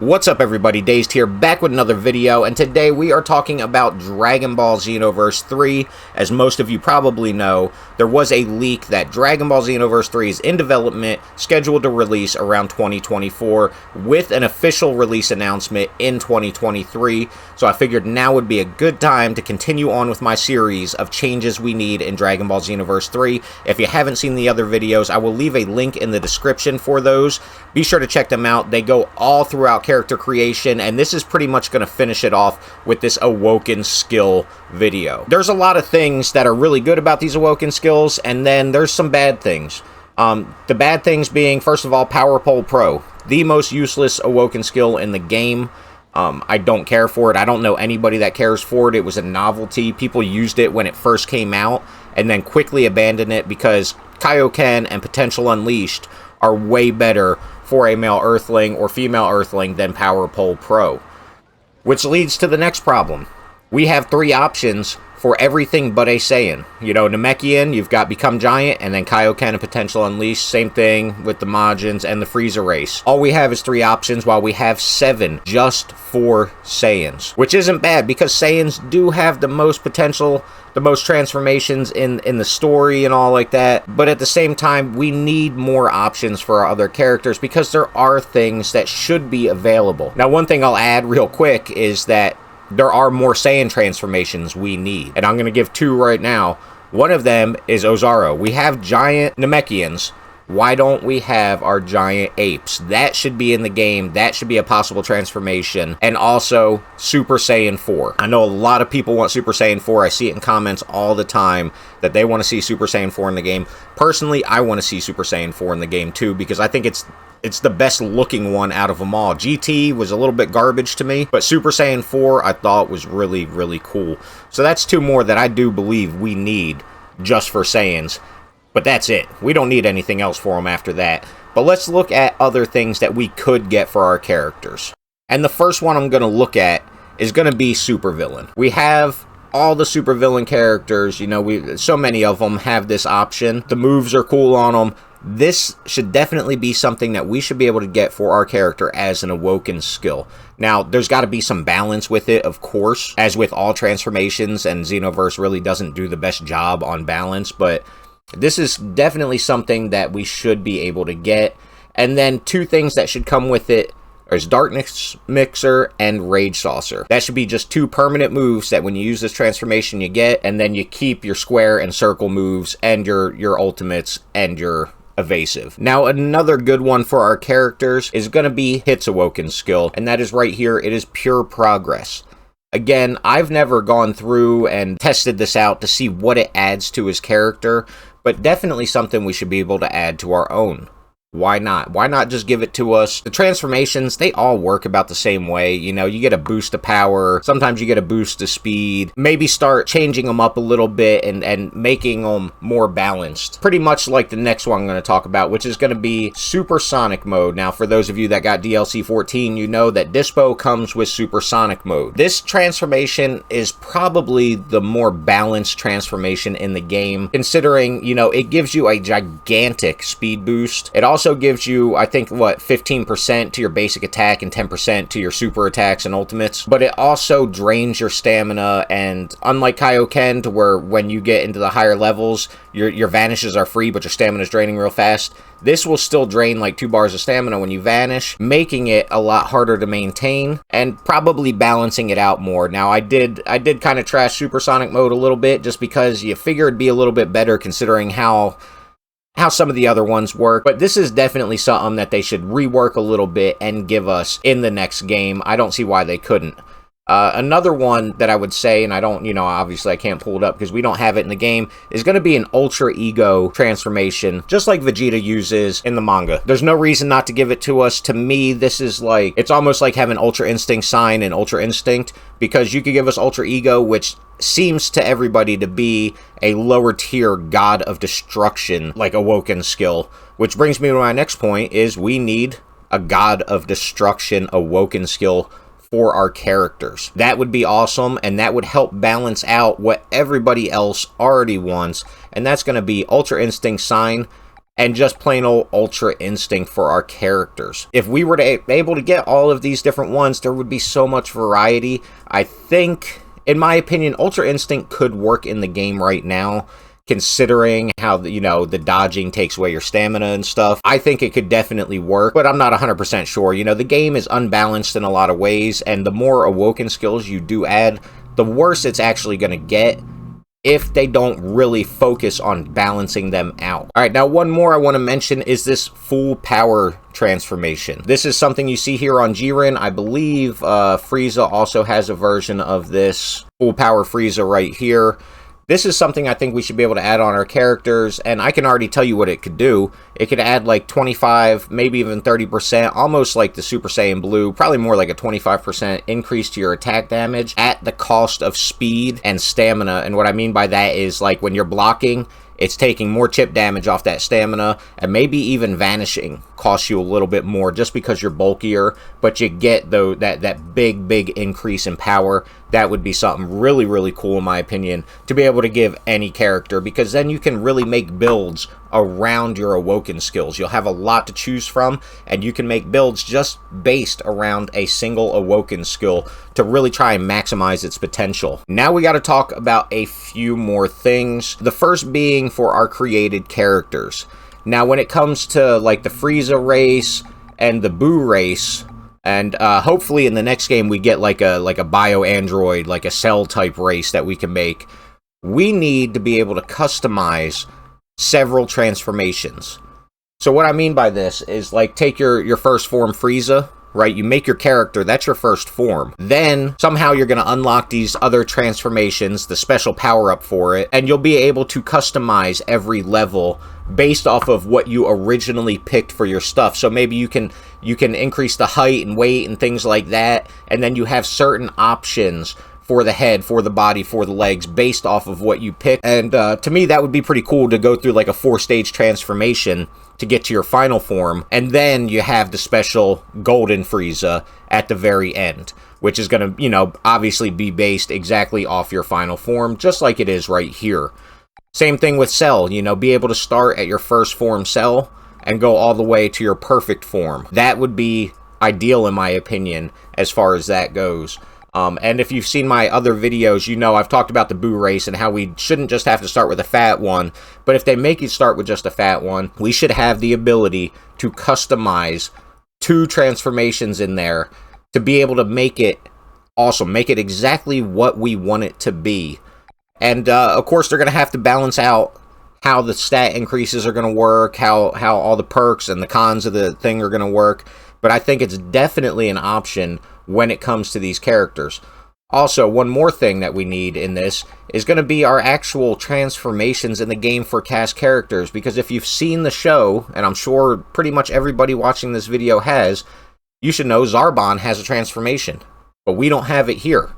What's up everybody, Dazed here, back with another video, and today we are talking about Dragon Ball Xenoverse 3. As most of you probably know, there was a leak that Dragon Ball Xenoverse 3 is in development, scheduled to release around 2024, with an official release announcement in 2023, so I figured now would be a good time to continue on with my series of changes we need in Dragon Ball Xenoverse 3. If you haven't seen the other videos, I will leave a link in the description for those. Be sure to check them out. They go all throughout character creation, and this is pretty much going to finish it off with this Awoken skill video. There's a lot of things that are really good about these Awoken skills, and then there's some bad things. The bad things being, first of all, Power Pole Pro, the most useless Awoken skill in the game. I don't care for it. I don't know anybody that cares for it. It was a novelty. People used it when it first came out and then quickly abandoned it because Kaioken and Potential Unleashed are way better for a male Earthling or female Earthling than Power Pole Pro. Which leads to the next problem. We have three options for everything but a Saiyan. You know, Namekian, you've got Become Giant, and then Kaioken and Potential Unleashed. Same thing with the Majins and the Frieza race. All we have is three options, while we have 7 just for Saiyans. Which isn't bad, because Saiyans do have the most potential, the most transformations in the story and all like that. But at the same time, we need more options for our other characters, because there are things that should be available. Now, one thing I'll add real quick is that there are more Saiyan transformations we need, and I'm going to give 2 right now. One of them is Ozaru. We have giant Namekians. Why don't we have our giant apes? That should be in the game. That should be a possible transformation. And also Super Saiyan 4. I know a lot of people want Super Saiyan 4. I see it in comments all the time that they want to see Super Saiyan 4 in the game. Personally, I want to see Super Saiyan 4 in the game too, because I think it's the best looking one out of them all. GT was a little bit garbage to me, but Super Saiyan 4 I thought was really, really cool. So that's 2 more that I do believe we need just for Saiyans. But that's it. We don't need anything else for them after that. But let's look at other things that we could get for our characters. And the first one I'm going to look at is going to be supervillain. We have all the supervillain characters, you know, so many of them have this option. The moves are cool on them. This should definitely be something that we should be able to get for our character as an Awoken skill. Now, there's got to be some balance with it, of course, as with all transformations, and Xenoverse really doesn't do the best job on balance, but this is definitely something that we should be able to get. And then 2 things that should come with it is Darkness Mixer and Rage Saucer. That should be just 2 permanent moves that when you use this transformation you get, and then you keep your square and circle moves and your ultimates and your evasive. Now, another good one for our characters is going to be Hit's Awoken skill, and that is right here. It is Pure Progress. Again, I've never gone through and tested this out to see what it adds to his character, but definitely something we should be able to add to our own. Why not? Why not just give it to us? The transformations, they all work about the same way. You know, you get a boost to power. Sometimes you get a boost to speed. Maybe start changing them up a little bit and making them more balanced. Pretty much like the next one I'm going to talk about, which is going to be Supersonic Mode. Now, for those of you that got DLC 14, you know that Dispo comes with Supersonic Mode. This transformation is probably the more balanced transformation in the game, considering, you know, it gives you a gigantic speed boost. It also gives you, I think, what, 15% to your basic attack and 10% to your super attacks and ultimates. But it also drains your stamina, and unlike Kaioken, to where when you get into the higher levels, your vanishes are free, but your stamina is draining real fast, this will still drain like 2 bars of stamina when you vanish, making it a lot harder to maintain and probably balancing it out more. Now, I did kind of trash Supersonic Mode a little bit just because you figure it'd be a little bit better considering how some of the other ones work, but this is definitely something that they should rework a little bit and give us in the next game. I don't see why they couldn't. Another one that I would say, and I don't, you know, obviously I can't pull it up because we don't have it in the game, is going to be an Ultra Ego transformation, just like Vegeta uses in the manga. There's no reason not to give it to us. To me, this is like, it's almost like having Ultra Instinct Sign and Ultra Instinct, because you could give us Ultra Ego, which seems to everybody to be a lower tier God of Destruction, like Awoken skill. Which brings me to my next point, is we need a God of Destruction Awoken skill for our characters. That would be awesome, and that would help balance out what everybody else already wants, and that's going to be Ultra Instinct Sign and just plain old Ultra Instinct for our characters. If we were able to get all of these different ones, there would be so much variety. I think, in my opinion, Ultra Instinct could work in the game right now, considering how, the dodging takes away your stamina and stuff. I think it could definitely work, but I'm not 100% sure. The game is unbalanced in a lot of ways, and the more Awoken skills you do add, the worse it's actually going to get if they don't really focus on balancing them out. Alright, now one more I want to mention is this full power transformation. This is something you see here on Jiren. I believe Frieza also has a version of this full power Frieza right here. This is something I think we should be able to add on our characters, and I can already tell you what it could do. It could add like 25, maybe even 30%, almost like the Super Saiyan Blue, probably more like a 25% increase to your attack damage at the cost of speed and stamina. And what I mean by that is, like, when you're blocking, it's taking more chip damage off that stamina, and maybe even vanishing costs you a little bit more just because you're bulkier, but you get that big increase in power. That would be something really, really cool, in my opinion, to be able to give any character, because then you can really make builds around your Awoken skills. You'll have a lot to choose from, and you can make builds just based around a single Awoken skill to really try and maximize its potential. Now we got to talk about a few more things. The first being for our created characters. Now when it comes to like the Frieza race and the Buu race, and hopefully in the next game we get like a bio android, like a Cell type race that we can make, we need to be able to customize several transformations. So what I mean by this is, like, take your first form Frieza, right? You make your character, that's your first form. Then somehow you're going to unlock these other transformations, the special power up for it, and you'll be able to customize every level based off of what you originally picked for your stuff. So maybe you can increase the height and weight and things like that, and then you have certain options for the head, for the body, for the legs, based off of what you pick. And to me, that would be pretty cool to go through like a 4-stage transformation to get to your final form. And then you have the special Golden Frieza at the very end, which is going to, obviously be based exactly off your final form, just like it is right here. Same thing with Cell, be able to start at your first form Cell and go all the way to your perfect form. That would be ideal, in my opinion, as far as that goes. And if you've seen my other videos, I've talked about the Buu race and how we shouldn't just have to start with a fat one, but if they make you start with just a fat one, we should have the ability to customize 2 transformations in there to be able to make it awesome, make it exactly what we want it to be. And, of course, they're going to have to balance out how the stat increases are going to work, how all the perks and the cons of the thing are going to work, but I think it's definitely an option when it comes to these characters. Also, one more thing that we need in this is going to be our actual transformations in the game for cast characters, because if you've seen the show, and I'm sure pretty much everybody watching this video has, you should know Zarbon has a transformation, but we don't have it here.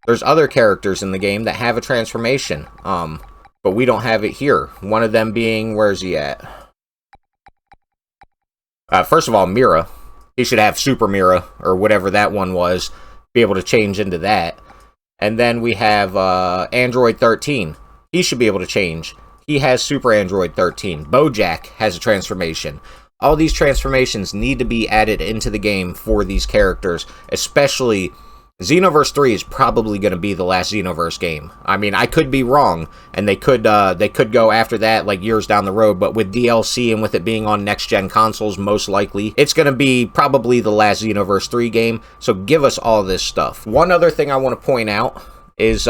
There's other characters in the game that have a transformation, but we don't have it here. One of them being, where's he at? First of all, Mira. He should have Super Mira, or whatever that one was, be able to change into that. And then we have Android 13. He should be able to change. He has Super Android 13. Bojack has a transformation. All these transformations need to be added into the game for these characters, especially Xenoverse 3 is probably going to be the last Xenoverse game. I mean, I could be wrong, and they could go after that like years down the road, but with DLC and with it being on next-gen consoles, most likely, it's going to be probably the last Xenoverse 3 game, so give us all this stuff. One other thing I want to point out is,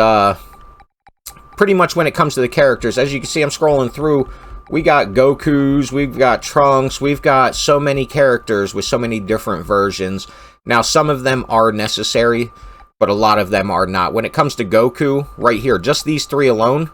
pretty much when it comes to the characters, as you can see, I'm scrolling through, we got Gokus, we've got Trunks, we've got so many characters with so many different versions. Now, some of them are necessary, but a lot of them are not. When it comes to Goku, right here, just these 3 alone,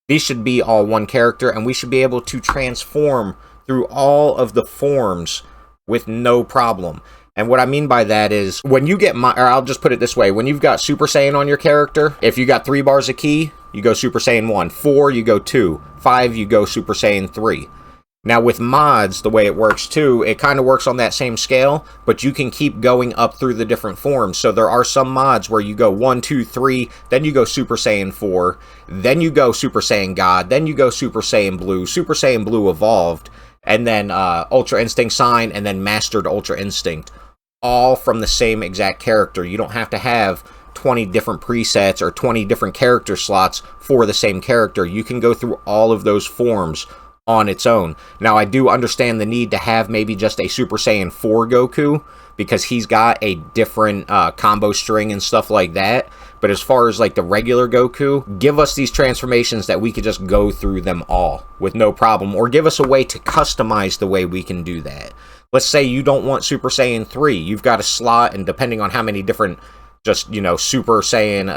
these should be all one character, and we should be able to transform through all of the forms with no problem. And what I mean by that is, when you get, or I'll just put it this way, when you've got Super Saiyan on your character, if you got 3 bars of ki, you go Super Saiyan 1, 4, you go 2, 5, you go Super Saiyan 3. Now with mods, the way it works too, it kind of works on that same scale, but you can keep going up through the different forms. So there are some mods where you go 1, 2, 3, then you go Super Saiyan 4, then you go Super Saiyan God, then you go Super Saiyan Blue Evolved, and then Ultra Instinct Sign, and then Mastered Ultra Instinct. All from the same exact character. You don't have to have 20 different presets or 20 different character slots for the same character. You can go through all of those forms on its own. Now, I do understand the need to have maybe just a Super Saiyan 4 Goku, because he's got a different combo string and stuff like that. But as far as like the regular Goku, give us these transformations that we could just go through them all with no problem, or give us a way to customize the way we can do that. Let's say you don't want Super Saiyan 3. You've got a slot, and depending on how many different just, you know, Super Saiyan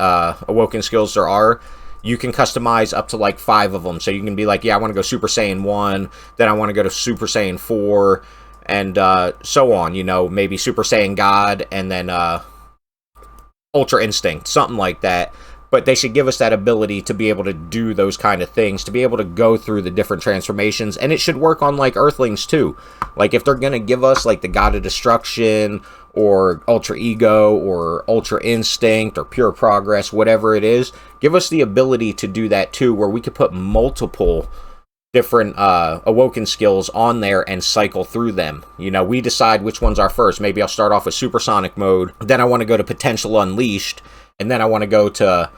Awoken skills there are, you can customize up to like 5 of them. So you can be like, yeah, I want to go Super Saiyan 1, then I want to go to Super Saiyan 4, and so on, you know, maybe Super Saiyan God, and then Ultra Instinct, something like that. But they should give us that ability to be able to do those kind of things, to be able to go through the different transformations, and it should work on, like, Earthlings, too. Like, if they're going to give us, like, the God of Destruction, or Ultra Ego, or Ultra Instinct, or Pure Progress, whatever it is, give us the ability to do that, too, where we could put multiple different Awoken skills on there and cycle through them. You know, we decide which one's our first. Maybe I'll start off with Supersonic mode, then I want to go to Potential Unleashed, and then I want to go to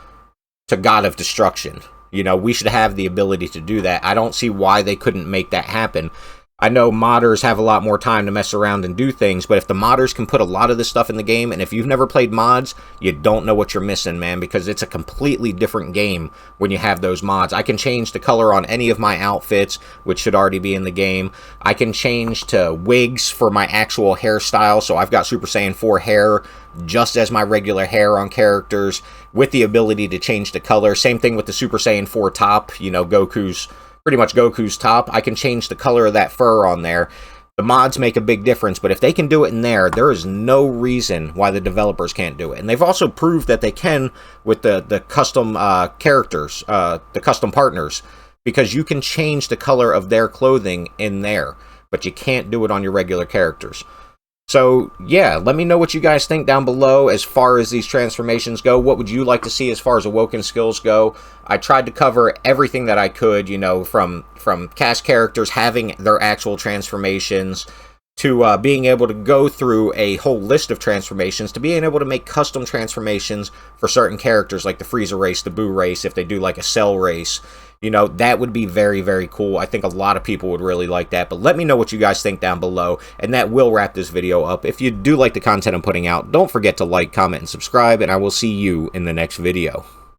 God of Destruction. You know, we should have the ability to do that. I don't see why they couldn't make that happen. I know modders have a lot more time to mess around and do things, but if the modders can put a lot of this stuff in the game, and if you've never played mods, you don't know what you're missing, man, because it's a completely different game when you have those mods. I can change the color on any of my outfits, which should already be in the game. I can change to wigs for my actual hairstyle, so I've got Super Saiyan 4 hair just as my regular hair on characters, with the ability to change the color. Same thing with the Super Saiyan 4 top, you know, pretty much Goku's top. I can change the color of that fur on there. The mods make a big difference, but if they can do it in there is no reason why the developers can't do it. And they've also proved that they can with the custom characters, the custom partners, because you can change the color of their clothing in there, but you can't do it on your regular characters. So, yeah, let me know what you guys think down below as far as these transformations go. What would you like to see as far as Awoken skills go? I tried to cover everything that I could, you know, from cast characters having their actual transformations, to being able to go through a whole list of transformations, to being able to make custom transformations for certain characters, like the Frieza race, the Buu race, if they do like a Cell race. You know, that would be very, very cool. I think a lot of people would really like that. But let me know what you guys think down below. And that will wrap this video up. If you do like the content I'm putting out, don't forget to like, comment, and subscribe. And I will see you in the next video.